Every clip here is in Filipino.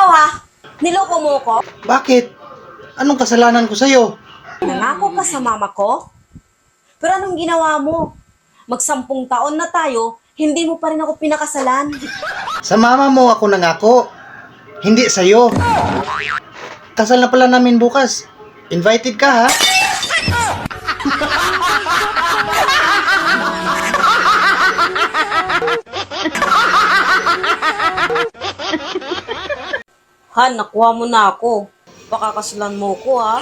Ikaw ha? Niloko mo ko? Bakit? Anong kasalanan ko sa'yo? Nangako ka sa mama ko? Pero anong ginawa mo? Mag-10 taon na tayo, hindi mo pa rin ako pinakasalan. Sa mama mo ako nangako. Hindi sa'yo. Kasal na pala namin bukas. Invited ka ha? Han, nakuha mo na ako. Pakakasalan mo ko ha?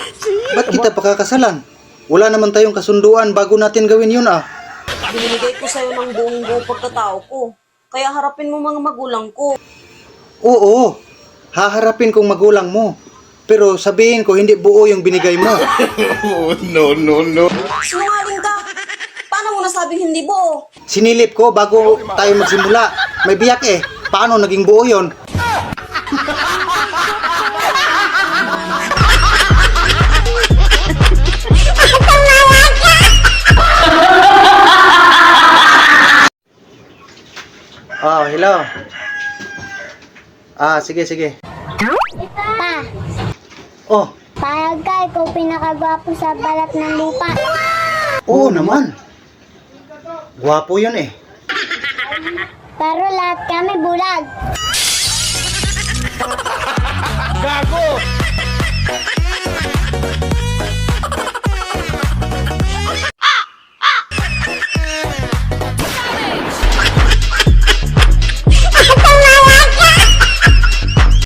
Ba't kita pakakasalan? Wala naman tayong kasunduan bago natin gawin yun ah. Binigay ko sa'yo ng buong pagkatao ko. Kaya harapin mo mga magulang ko. Oo, haharapin kong magulang mo. Pero sabihin ko hindi buo yung binigay mo. Sinungaling ka! Paano mo nasabing hindi buo? Sinilip ko bago tayo magsimula. May biyak eh. Paano naging buo yun? Oh, hello. Sige. Pa, Oh, payag ka, ikaw pinakagwapo sa balat ng lupa. oo naman. Gwapo yun eh. Pero lahat kami bulag. Gago!